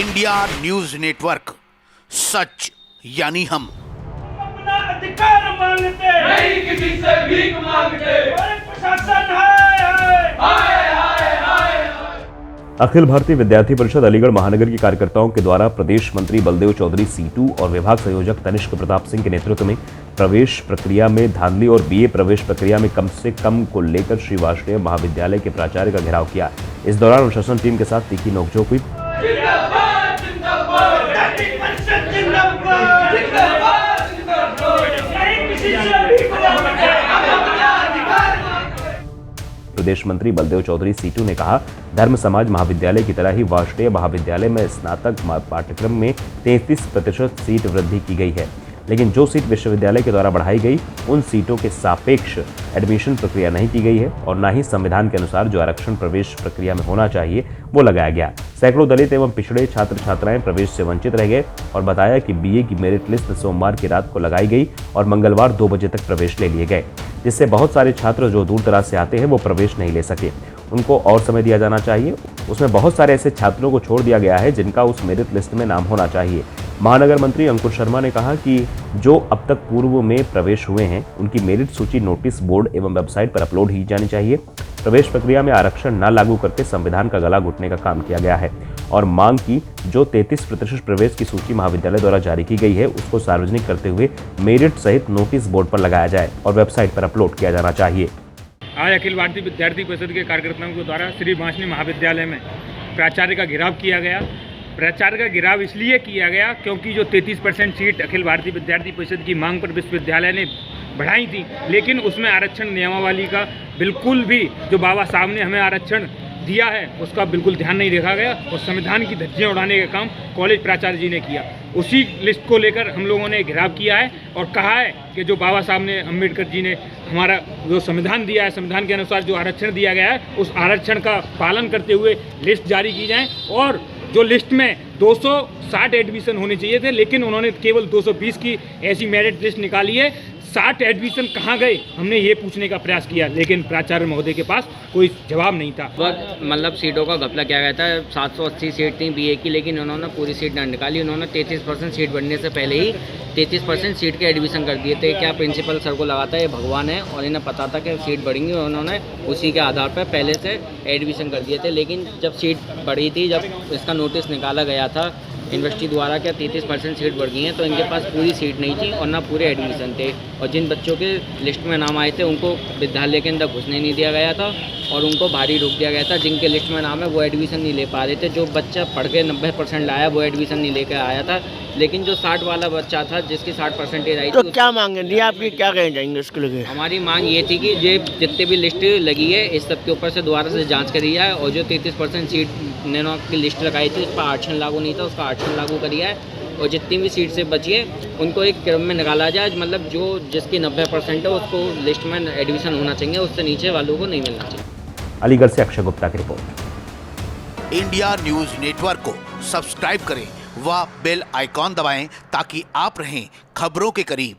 India news network, सच यानी हम। अपना अधिकार मांगते नहीं किसी से भीख मांगते। और प्रशासन हाय हाय। अखिल भारतीय विद्यार्थी परिषद अलीगढ़ महानगर के कार्यकर्ताओं के द्वारा प्रदेश मंत्री बलदेव चौधरी सीटू और विभाग संयोजक तनिष्क प्रताप सिंह के नेतृत्व में प्रवेश प्रक्रिया में धांधली और बीए प्रवेश प्रक्रिया में कम से कम को लेकर श्री वार्ष्णेय महाविद्यालय के प्राचार्य का घेराव किया। इस दौरान अनुशासन टीम के साथ तीखी नोकझोंक हुई। जिंदाबाद जिंदाबाद विद्यार्थी परिषद जिंदाबाद जिंदाबाद जिंदाबाद। नहीं किसी से भीख मांगते प्रदेश मंत्री बलदेव चौधरी सीटू ने कहा, धर्म समाज महाविद्यालय की तरह ही वार्ष्णेय महाविद्यालय में स्नातक पाठ्यक्रम में 33% सीट वृद्धि की गई है, लेकिन जो सीट विश्वविद्यालय के द्वारा बढ़ाई गई उन सीटों के सापेक्ष एडमिशन प्रक्रिया नहीं की गई है और न ही संविधान के अनुसार जो आरक्षण प्रवेश प्रक्रिया में होना चाहिए वो लगाया गया। सैकड़ों दलित एवं पिछड़े छात्र छात्राएं प्रवेश से वंचित रह गए और बताया कि बीए की मेरिट लिस्ट सोमवार की रात को लगाई गई और मंगलवार 2 बजे तक प्रवेश ले लिए गए, जिससे बहुत सारे छात्र जो दूर दराज से आते हैं वो प्रवेश नहीं ले सके। उनको और समय दिया जाना चाहिए। उसमें बहुत सारे ऐसे छात्रों को छोड़ दिया गया है जिनका उस मेरिट लिस्ट में नाम होना चाहिए। महानगर मंत्री अंकुर शर्मा ने कहा कि जो अब तक पूर्व में प्रवेश हुए हैं उनकी मेरिट सूची नोटिस बोर्ड एवं वेबसाइट पर अपलोड की जानी चाहिए। प्रवेश प्रक्रिया में आरक्षण न लागू करके संविधान का गला घुटने का काम किया गया है और मांग की जो 33% प्रवेश की सूची महाविद्यालय द्वारा जारी की गई है उसको सार्वजनिक करते हुए मेरिट सहित नोटिस बोर्ड पर लगाया जाए और वेबसाइट पर अपलोड किया जाना चाहिए। आज अखिल भारतीय विद्यार्थी परिषद के कार्यकर्ताओं के द्वारा श्री वार्ष्णेय महाविद्यालय में प्राचार्य का घेराव किया गया। प्राचार्य का घेराव इसलिए किया गया क्योंकि जो 33% सीट अखिल भारतीय विद्यार्थी परिषद की मांग पर विश्वविद्यालय ने बढ़ाई थी, लेकिन उसमें आरक्षण नियमावली का बिल्कुल भी जो बाबा साहब ने हमें आरक्षण दिया है उसका बिल्कुल ध्यान नहीं रखा गया और संविधान की धज्जियां उड़ाने का काम कॉलेज प्राचार्य जी ने किया। उसी लिस्ट को लेकर हम लोगों ने घेराव किया है और कहा है कि जो बाबा साहब ने अम्बेडकर जी ने हमारा जो संविधान दिया है, संविधान के अनुसार जो आरक्षण दिया गया है उस आरक्षण का पालन करते हुए लिस्ट जारी की जाए। और जो लिस्ट में 260 एडमिशन होने चाहिए थे, लेकिन उन्होंने केवल 220 की ऐसी मेरिट लिस्ट निकाली है। 60 एडमिशन कहाँ गए हमने ये पूछने का प्रयास किया, लेकिन प्राचार्य महोदय के पास कोई जवाब नहीं था। मतलब सीटों का घपला किया गया था। 780 सीट थी बीए की, लेकिन उन्होंने पूरी सीट ना निकाली। उन्होंने 33% सीट बढ़ने से पहले ही 33% सीट के एडमिशन कर दिए थे। क्या प्रिंसिपल सर को लगा था ये भगवान है और इन्हें पता था कि सीट बढ़ेंगी और उन्होंने उसी के आधार पर पहले से एडमिशन कर दिए थे। लेकिन जब सीट बढ़ी थी, जब इसका नोटिस निकाला गया था यूनिवर्सिटी द्वारा क्या 33% सीट बढ़ गई हैं, तो इनके पास पूरी सीट नहीं थी और ना पूरे एडमिशन थे। और जिन बच्चों के लिस्ट में नाम आए थे उनको विद्यालय के अंदर घुसने नहीं दिया गया था और उनको बाहर ही रोक दिया गया था। जिनके लिस्ट में नाम है वो एडमिशन नहीं ले पा रहे थे। जो बच्चा पढ़ के 90% लाया वो एडमिशन नहीं लेकर आया था, लेकिन जो 60 वाला बच्चा था जिसकी 60% आई तो थी, क्या मांगे आपकी, क्या कहना चाहेंगे उसके लिए? हमारी मांग ये थी कि ये जितने भी लिस्ट लगी है इस सब के ऊपर से दोबारा से जांच करी जाए और जो 33% सीट ने की लिस्ट लगाई थी उस पर आरक्षण लागू नहीं था, उसका आरक्षण लागू करिए है। और जितनी भी सीट से बची है उनको एक क्रम में निकाला जाए। मतलब जो जिसकी 90% है उसको लिस्ट में एडमिशन होना चाहिए, उससे नीचे वालों को नहीं मिलना चाहिए। अलीगढ़ से अक्षय गुप्ता की रिपोर्ट। इंडिया न्यूज नेटवर्क को सब्सक्राइब करें व बेल आइकॉन दबाएं ताकि आप रहें खबरों के करीब।